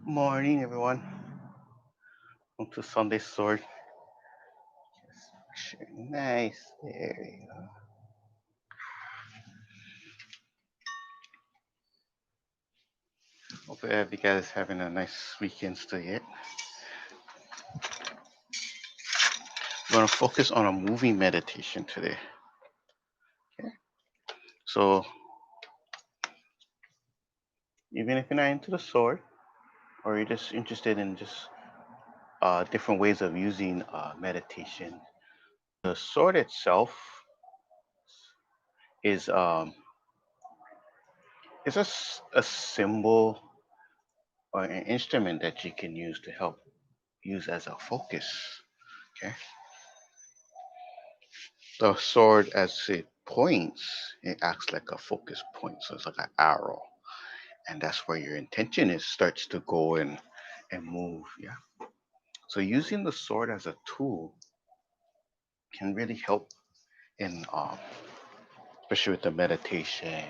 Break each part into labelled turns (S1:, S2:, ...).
S1: Morning, everyone. Welcome to Sunday Sword. Nice. There you go. Hope you guys having a nice weekend still yet. We're going to focus on a movie meditation today. Okay. So, even if you're not into the sword, or you're just interested in just different ways of using meditation, the sword itself is it's a symbol or an instrument that you can use to help use as a focus. Okay. The sword, as it points, it acts like a focus point. So it's like an arrow. And that's where your intention is starts to go and move. Yeah. So using the sword as a tool can really help in especially with the meditation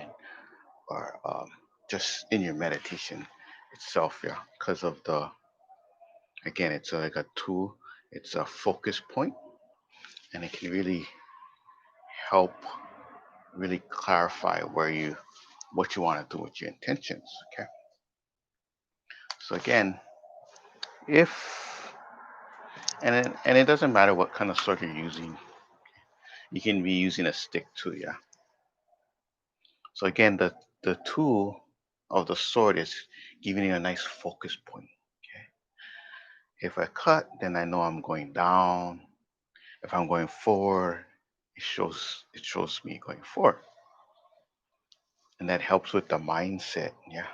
S1: or just in your meditation itself, yeah. Because of the again, it's like a tool, it's a focus point, and it can really help really clarify what you want to do with your intentions. Okay. So again, if and it doesn't matter what kind of sword you're using, you can be using a stick too, yeah. So again, the tool of the sword is giving you a nice focus point. Okay. If I cut, then I know I'm going down. If I'm going forward, it shows me going forward, and that helps with the mindset. Yeah,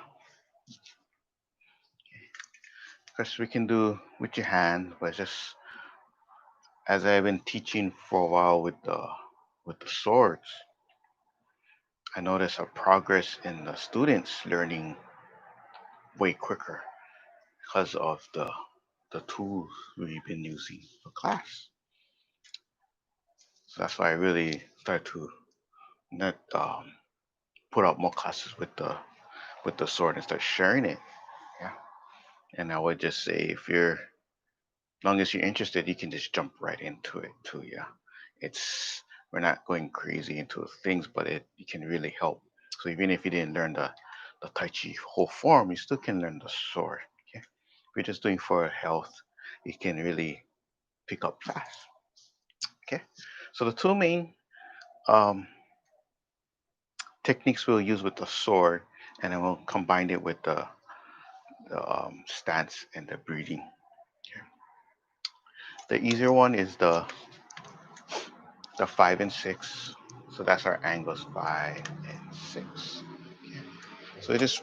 S1: because we can do with your hand, but just as I've been teaching for a while with the swords, I notice a progress in the students learning way quicker because of the tools we've been using for class. So that's why I really started to not put up more classes with the sword and start sharing it. Yeah. And I would just say if you're long as you're interested, you can just jump right into it too. Yeah. It's we're not going crazy into things, but it can really help. So even if you didn't learn the Tai Chi whole form, you still can learn the sword. Okay. If you're just doing for health, you can really pick up fast. Okay. So the two main um, techniques we'll use with the sword, and then we'll combine it with the stance and the breathing. Okay. The easier one is the 5 and 6. So that's our angles 5 and 6. Okay. So it is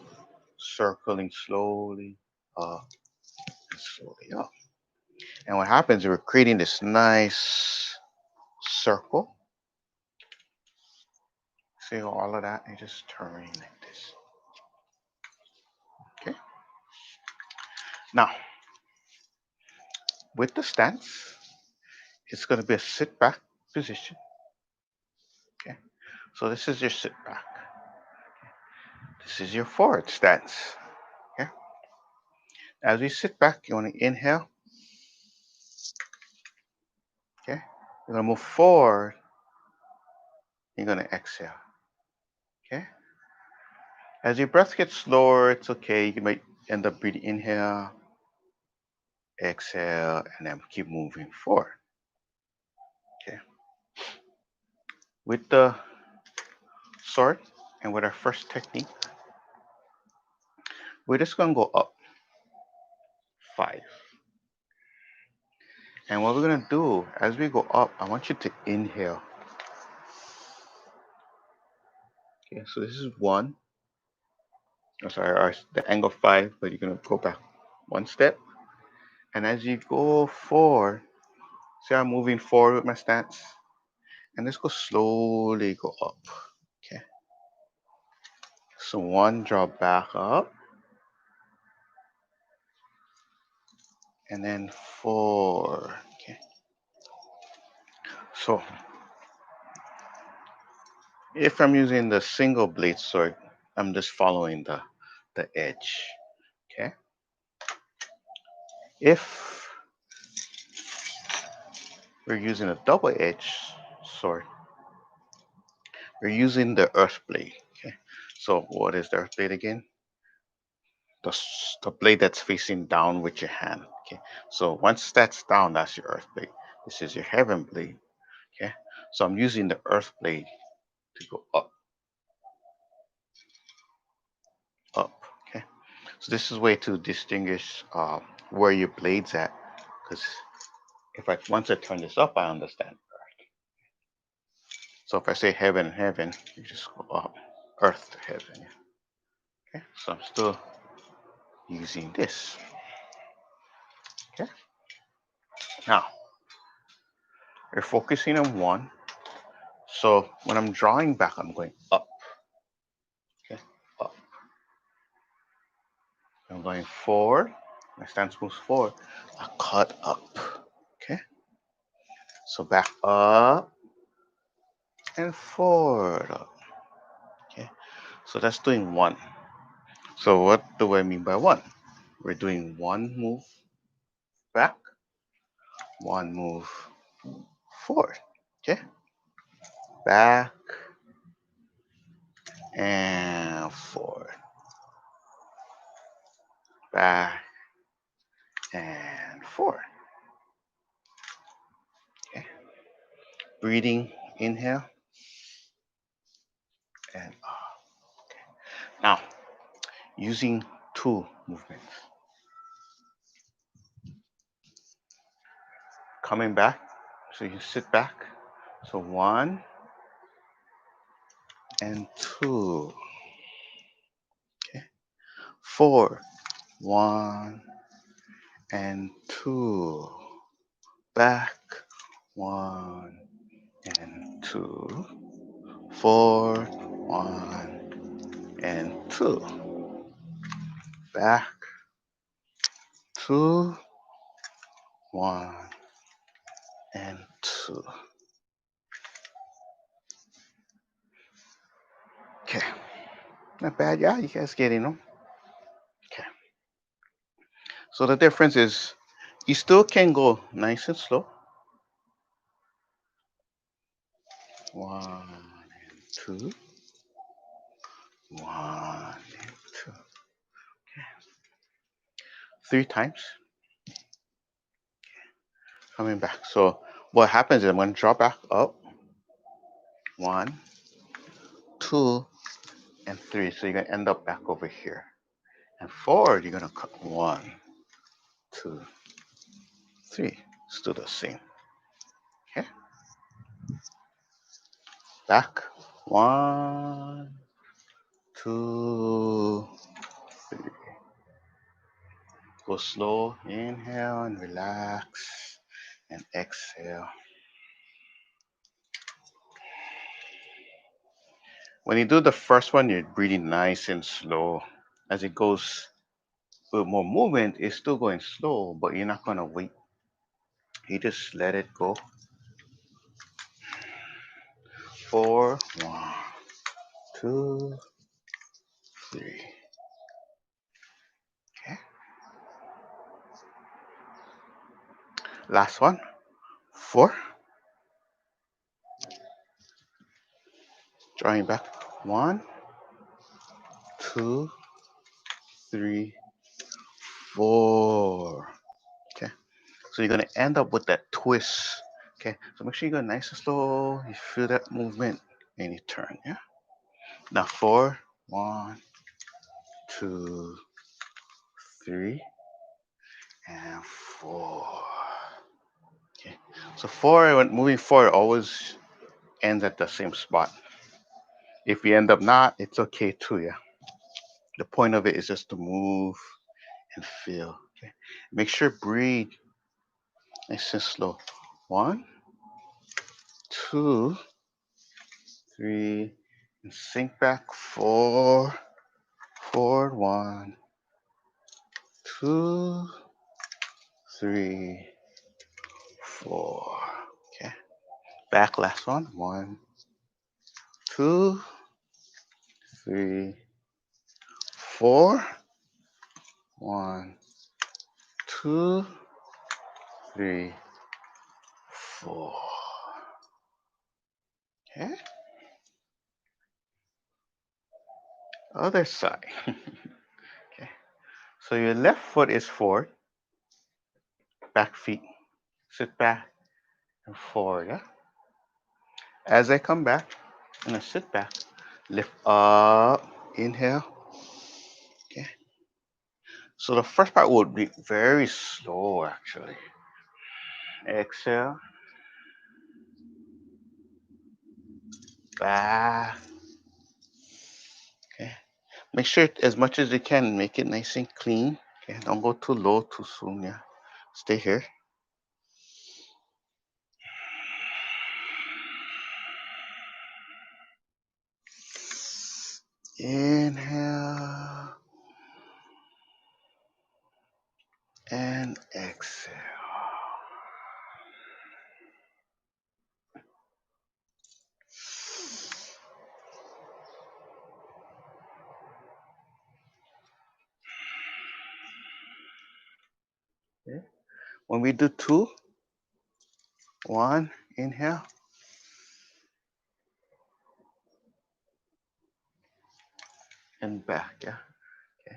S1: circling slowly up and slowly up. And what happens is we're creating this nice circle. See all of that? And just turning like this. Okay. Now, with the stance, it's going to be a sit back position. Okay. So this is your sit back. This is your forward stance. Okay. As we sit back, you want to inhale. Okay. You're going to move forward. You're going to exhale. Okay. As your breath gets slower, it's okay. You might end up breathing inhale, exhale, and then keep moving forward. Okay. With the sword and with our first technique, we're just going to go up 5. And what we're going to do as we go up, I want you to inhale. Okay, so this is 1. Oh, sorry, the angle 5, but you're going to go back 1 step. And as you go forward, see I'm moving forward with my stance? And let's go slowly go up. Okay. So 1, draw back up. And then 4. Okay. So if I'm using the single blade sword, I'm just following the edge. Okay. If we're using a double-edged sword, we're using the earth blade. Okay. So what is the earth blade again? The blade that's facing down with your hand. Okay. So once that's down, that's your earth blade. This is your heaven blade. Okay. So I'm using the earth blade to go up, up. Okay. So this is a way to distinguish where your blade's at. Because if I once I turn this up, I understand. So if I say heaven, heaven, you just go up, earth to heaven. Okay. So I'm still using this. Okay. Now you're focusing on one. So when I'm drawing back, I'm going up. Okay. Up. I'm going forward. My stance moves forward. I cut up. Okay. So back up and forward up. Okay. So that's doing one. So what do I mean by one? We're doing one move back, one move forward. Okay. Back and forward. Back and forward. Okay. Breathing, inhale and up. Now, using two movements. Coming back, so you sit back. So one and two. Okay. Four. One and two. Back. One and two. Four. One and two. Back. Two. One and two. Okay. Not bad, yeah. You guys getting them? Okay. So the difference is you still can go nice and slow. One and two. One and two. Three times. Coming back. So what happens is I'm going to draw back up. One, two, and three. So you're going to end up back over here. And forward, you're going to cut one, two, three. Still the same. Okay. Back. One, two, three. Go slow. Inhale and relax. And exhale. When you do the first one, you're breathing nice and slow. As it goes with more movement, it's still going slow, but you're not going to wait. You just let it go. Four, one, two, three. Okay. Last one. Four. Drawing back. One, two, three, four. Okay. So you're going to end up with that twist. Okay. So make sure you go nice and slow. You feel that movement and you turn. Yeah. Now four. One, two, three, and four. Okay. So four, when moving forward, always ends at the same spot. If you end up not, it's okay too, yeah. The point of it is just to move and feel. Okay. Make sure breathe nice and slow. One, two, three, and sink back. Four, forward. One, two, three, four. Okay. Back last one. One, two, three, four. One, 2, 3, 4. Okay. Other side. Okay. So your left foot is forward, back feet. Sit back and forward. Yeah. As I come back, I'm gonna sit back, lift up, inhale. Okay. So the first part would be very slow actually. Exhale, back. Okay. Make sure as much as you can, make it nice and clean. Okay. Don't go too low too soon. Yeah. Stay here. Inhale and exhale. Okay. When we do 2, 1, inhale, and back. Yeah. Okay.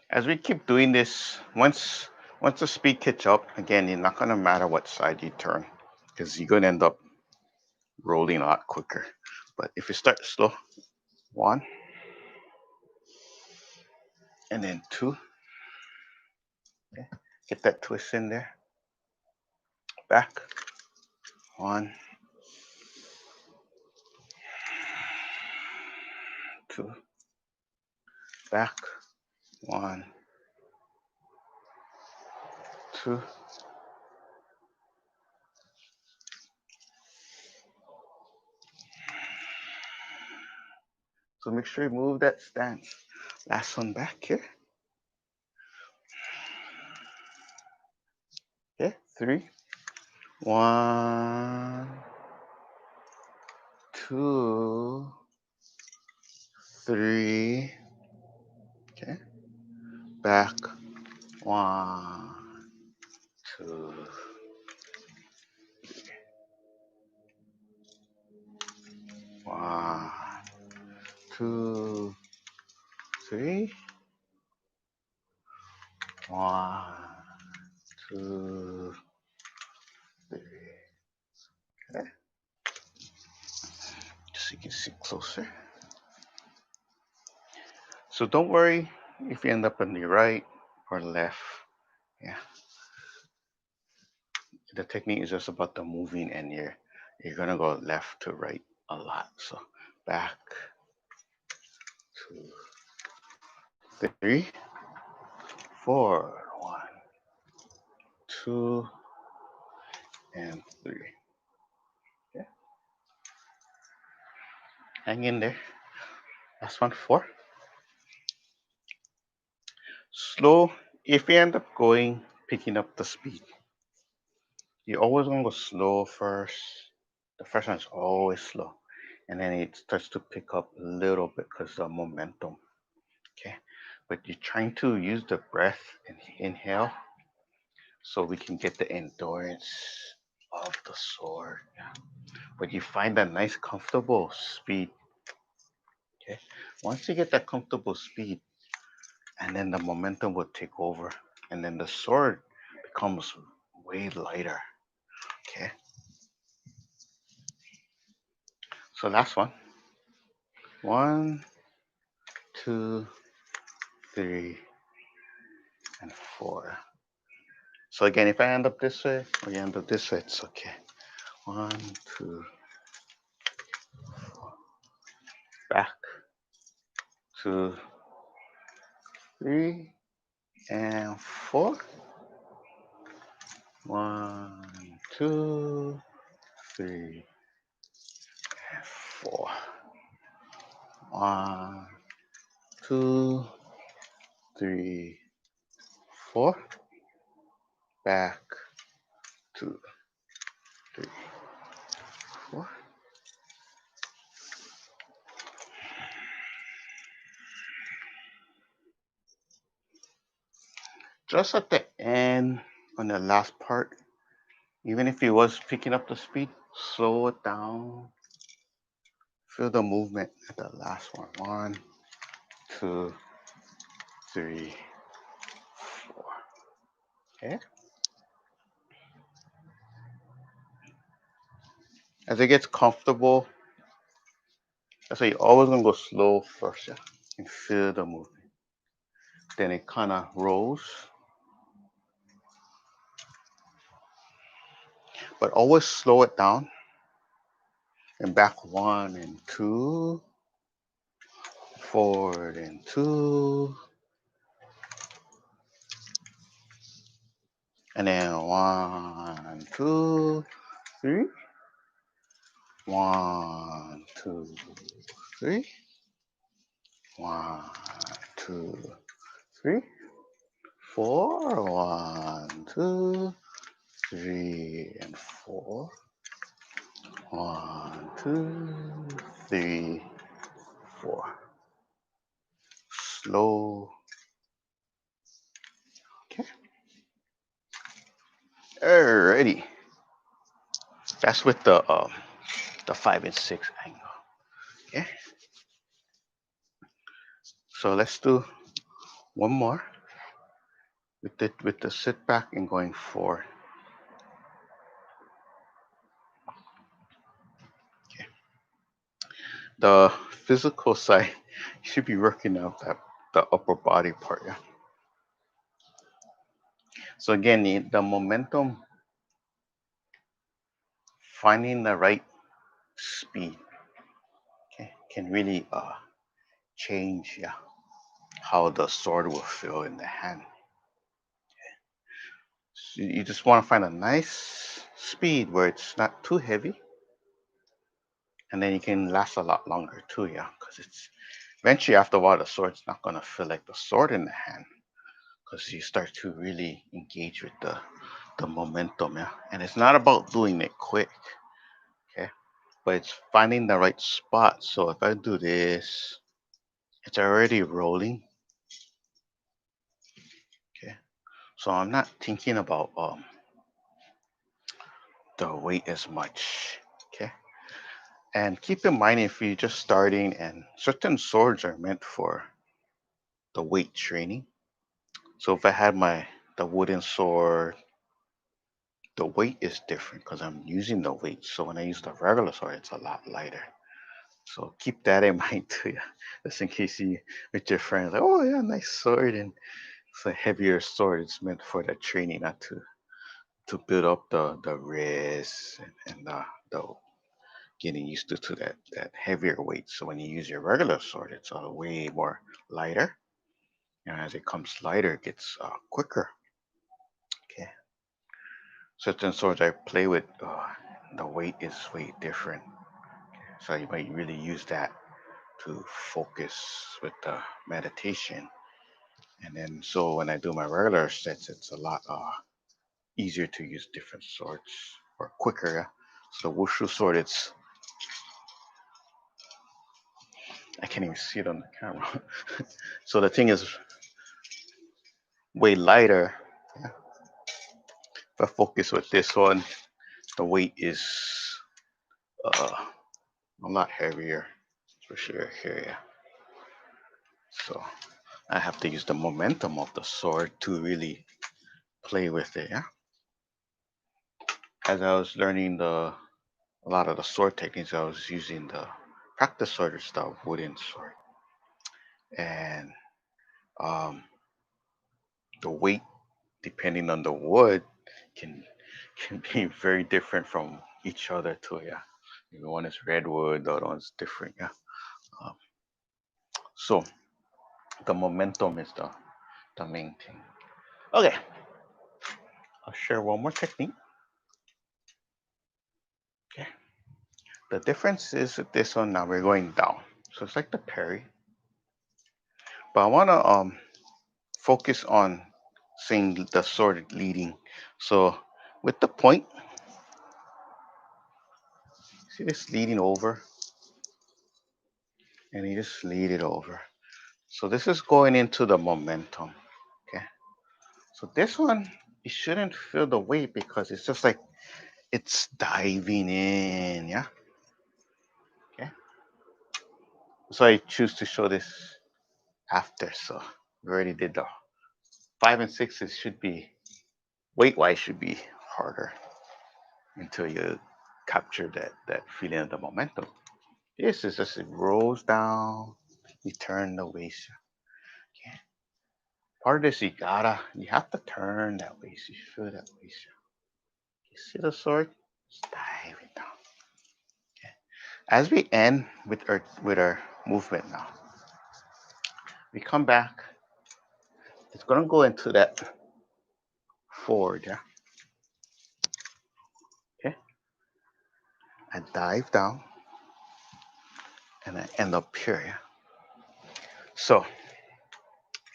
S1: As we keep doing this, once the speed catch up, again, it's not gonna matter what side you turn, because you're gonna end up rolling a lot quicker. But if you start slow, 1, and then 2, okay. Get that twist in there. Back, 1, 2, back, 1, 2. So make sure you move that stance. Last one back here. Okay, 3, 1, 2, 3. Okay, back, 1, 2, 1, 2, 3. 1, 2, 3. Okay, just so you can see closer. So don't worry if you end up on the right or left. Yeah, the technique is just about the moving, and you're gonna go left to right a lot. So back, 2, 3, 4, 1, 2, and 3. Okay, hang in there. Last one, 4. Slow. If you end up picking up the speed, you're always gonna go slow first. The first one is always slow, and then it starts to pick up a little bit because of the momentum. Okay, but you're trying to use the breath and inhale so we can get the endurance of the sword. Yeah. But you find that nice comfortable speed. Okay, once you get that comfortable speed, and then the momentum will take over, and then the sword becomes way lighter. Okay, so last one. 1, 2, 3, and 4. So again, if I end up this way or you end up this way, it's okay. 1, 2, back, 2, 3, and 4. 1, 2, 3, and 4. 1, 2, 3, 4. Back, 2, 3, 4. just at the end on the last part, even if he was picking up the speed, slow it down. Feel the movement at the last one. One, two, three, four. Okay. As it gets comfortable, that's why you're always gonna go slow first, yeah, and feel the movement. Then it kind of rolls, but always slow it down and back one and two, forward and two, and then one, two, three, one, two, three, one, two, three, four, one, two, three, and four, one, two, three, four. Slow. Okay. Alrighty. That's with the 5 and 6 angle. Okay. So let's do one more with the sit back and going forward. Okay. The physical side, you should be working out that the upper body part. Yeah. So again, the momentum, finding the right speed, okay, can really change, yeah, how the sword will feel in the hand. So you just want to find a nice speed where it's not too heavy, and then you can last a lot longer too, yeah, because it's eventually after a while the sword's not gonna feel like the sword in the hand, because you start to really engage with the momentum, yeah. And it's not about doing it quick, okay, but it's finding the right spot. So if I do this, it's already rolling, okay. So I'm not thinking about the weight as much, okay. And keep in mind if you're just starting, and certain swords are meant for the weight training. So if I had the wooden sword, the weight is different because I'm using the weight. So when I use the regular sword, it's a lot lighter. So keep that in mind too, yeah. Just in case you with your friends like, oh yeah, nice sword, and it's a heavier sword. It's meant for the training, not to build up the wrist and the getting used to that heavier weight. So when you use your regular sword, it's way more lighter. And as it comes lighter, it gets quicker. Okay. Certain swords I play with, the weight is way different. So you might really use that to focus with the meditation. And then so when I do my regular sets, it's a lot easier to use different swords or quicker. Yeah? So the wushu sword, I can't even see it on the camera. So the thing is way lighter. Yeah. If I focus with this one, the weight is uh, a lot heavier, especially here. Yeah. So I have to use the momentum of the sword to really play with it. Yeah. As I was learning a lot of the sword techniques, I was using the practice sword style wooden sword, and um, the weight depending on the wood can can be very different from each other too. Yeah. Maybe one is redwood, the other one's different. Yeah. Um, so the momentum is the main thing. Okay, I'll share one more technique. Okay. The difference is with this one now we're going down. So it's like the parry. But I wanna focus on seeing the sword leading. So with the point, see this leading over, and you just lead it over. So this is going into the momentum. Okay. So this one, you shouldn't feel the weight because it's just like it's diving in, yeah? Okay. So I choose to show this after. So we already did the 5 and 6. It should be weight wise should be harder until you capture that feeling of the momentum. This is just it rolls down, you turn the waist. Okay. Part of this you have to turn that waist. You feel that waist. You see the sword? Just dive it down. Okay. As we end with our movement now, we come back. It's gonna go into that forward, yeah. Okay. I dive down and I end up here, yeah. So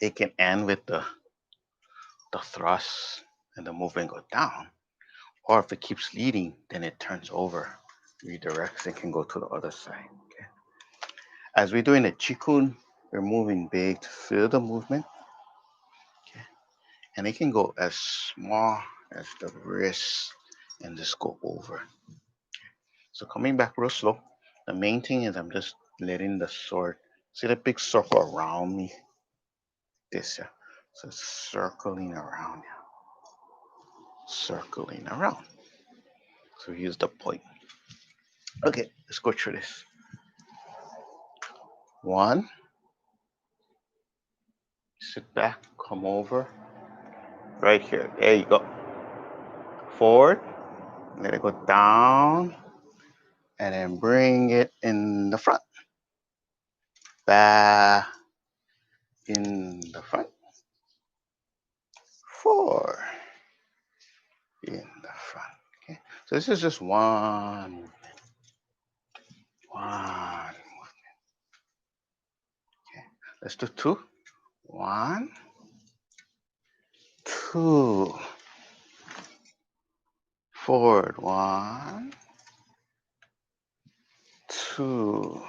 S1: it can end with the thrust and the movement go down. Or if it keeps leading, then it turns over, redirects, and can go to the other side. Okay. As we're doing a Qigong, we're moving big to feel the movement. Okay. And it can go as small as the wrist and just go over. So coming back real slow. The main thing is I'm just letting the sword, see the big circle around me? This, yeah. So it's circling around, yeah. Circling around. So use the point. Okay, let's go through this. One, sit back, come over, right here. There you go. Forward, let it go down, and then bring it in the front. Back in the front. Forward in the front. Okay. So this is just one movement. One. Okay. Let's do two. One, two. Forward. One, two.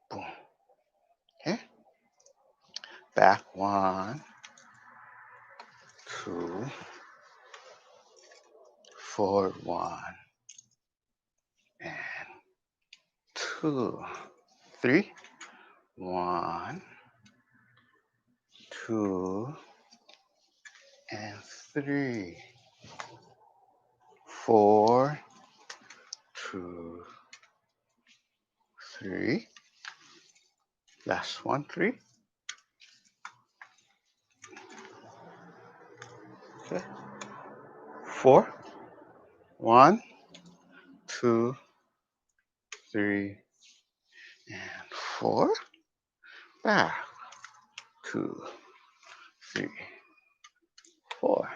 S1: Boom. Okay. Back. One, two. Forward. One and two. Three. One, two, and three. Four, two, three. Last one, three. Okay. Four. One, two, three, and four. Back. Two, three, four.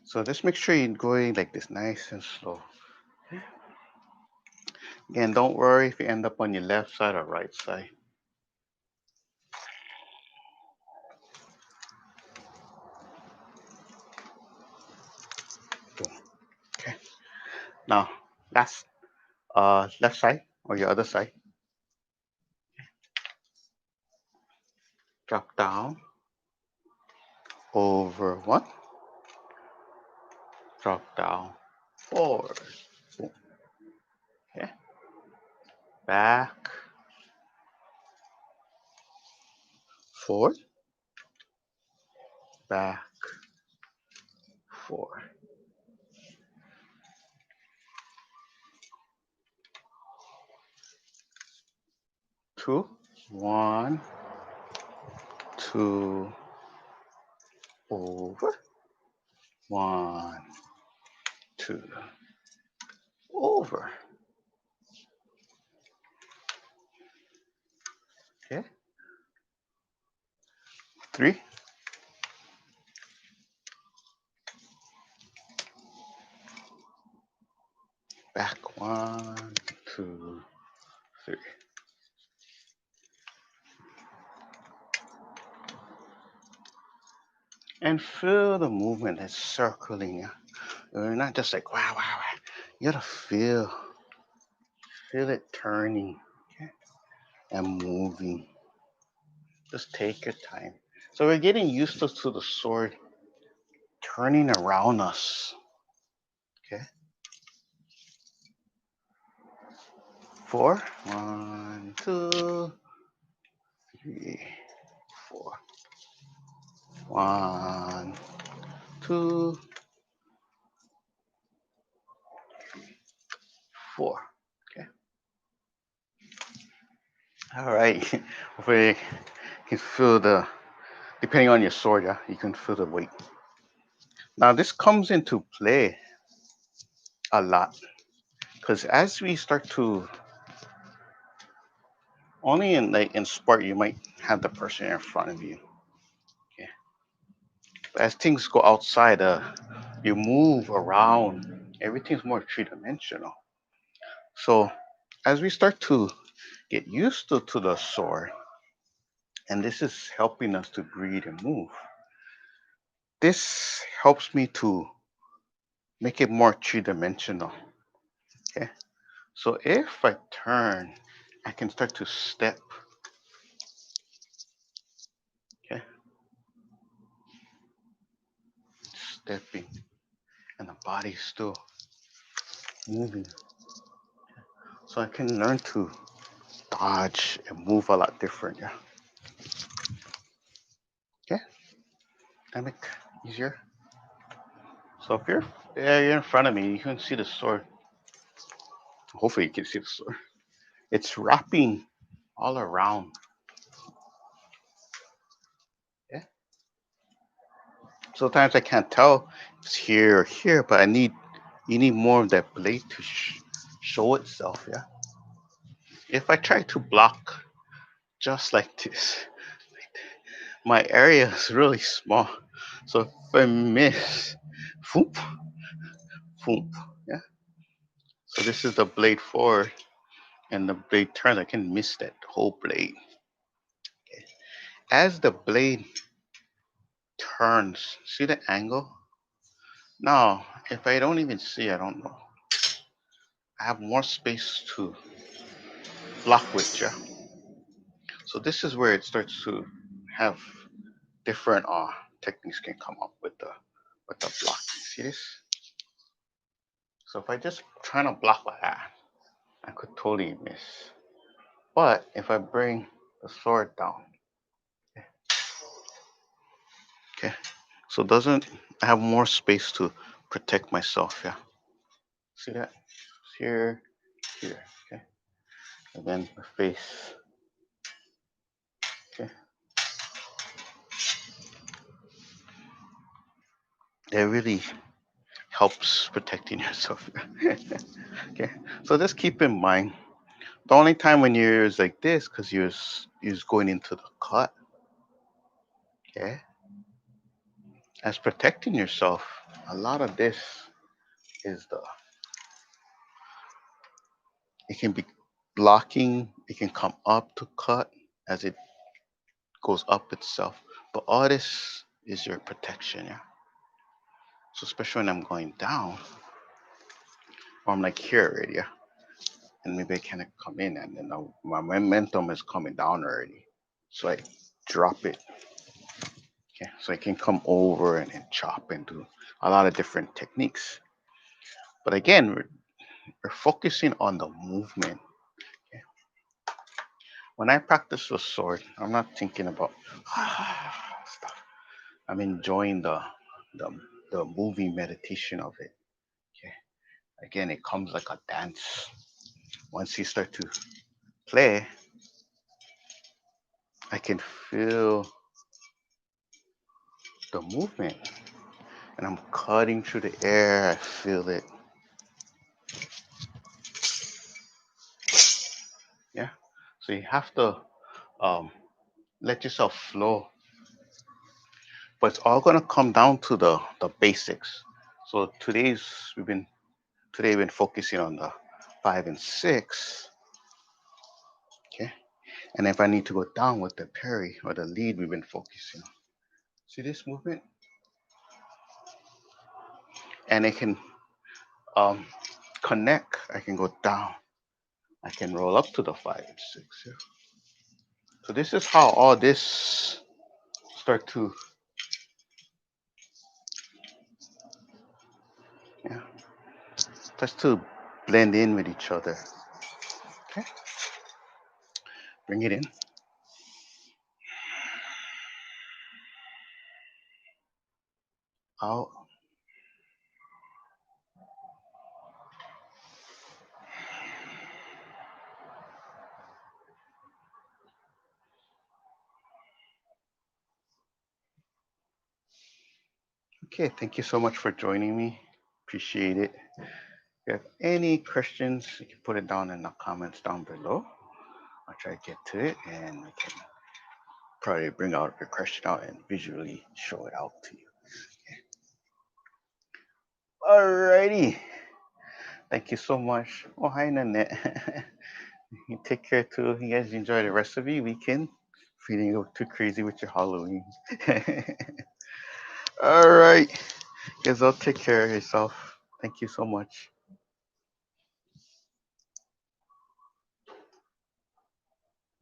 S1: So just make sure you're going like this, nice and slow. Again, don't worry if you end up on your left side or right side. Boom. Okay. Now, last left side or your other side. Drop down over one. Drop down forward. Boom. Okay. Back. Forward. Back. Forward. Two. One. Two. Over. One. Two. Over. Okay. Three. Back. One. Two. Three. And feel the movement that's circling. You're not just like wow, wow, wow. You gotta feel it turning, okay, and moving. Just take your time. So we're getting used to the sword turning around us. Okay. 4. 1, 2, 3, 4. 1, 2, 4. Okay. All right. Hopefully you can feel the, depending on your sword, yeah, you can feel the weight. Now this comes into play a lot because as we start to, only in like in sport you might have the person in front of you. Okay. But as things go outside, you move around. Everything's more three-dimensional. So as we start to get used to the sword, and this is helping us to breathe and move. This helps me to make it more three-dimensional. Okay. So if I turn, I can start to step. Okay. Stepping, and the body's still moving. So I can learn to dodge and move a lot different. Yeah. Okay. That make easier. So if you're, yeah, you're in front of me, you can see the sword. Hopefully you can see the sword. It's wrapping all around. Yeah. Sometimes I can't tell if it's here or here, but you need more of that blade to show itself. Yeah. If I try to block just like this, my area is really small. So if I miss, whoop, whoop. Yeah. So this is the blade forward, and the blade turns. I can miss that whole blade. As the blade turns, see the angle? Now, if I don't even see, I don't know. I have more space to block with, yeah. So this is where it starts to have different techniques can come up with the block. See this? So if I just try to block like that, I could totally miss. But if I bring the sword down, okay, so doesn't I have more space to protect myself? Yeah, see that? Here, here, okay, and then the face, okay. It really helps protecting yourself. Okay, so just keep in mind the only time when you're like this, because you're going into the cut, okay, as protecting yourself. A lot of this is the, it can be blocking, it can come up to cut as it goes up itself. But all this is your protection, yeah. So especially when I'm going down, or I'm like here already, yeah, and maybe I cannot come in, and then my momentum is coming down already. So I drop it, okay. So I can come over and then chop and do a lot of different techniques. But again, we're focusing on the movement. Okay? When I practice the sword, I'm not thinking about stuff. I'm enjoying the the moving meditation of it. Okay. Again, it comes like a dance. Once you start to play, I can feel the movement, and I'm cutting through the air. I feel it. Yeah. So you have to um, let yourself flow, but it's all gonna come down to the basics. So today we've been focusing on the 5 and 6. Okay. And if I need to go down with the parry or the lead, we've been focusing on. See this movement? And it can um, connect. I can go down. I can roll up to the 5 and 6. Yeah. So this is how all this start to, yeah, starts to blend in with each other. Okay, bring it in. Out. Okay, thank you so much for joining me. Appreciate it. If you have any questions, you can put it down in the comments down below. I'll try to get to it and we can probably bring out your question out and visually show it out to you. Alrighty. Thank you so much. Oh, hi, Nanette. You take care too. You guys enjoy the rest of your weekend. If you didn't go too crazy with your Halloween. All right. Guys, I'll take care of yourself. Thank you so much.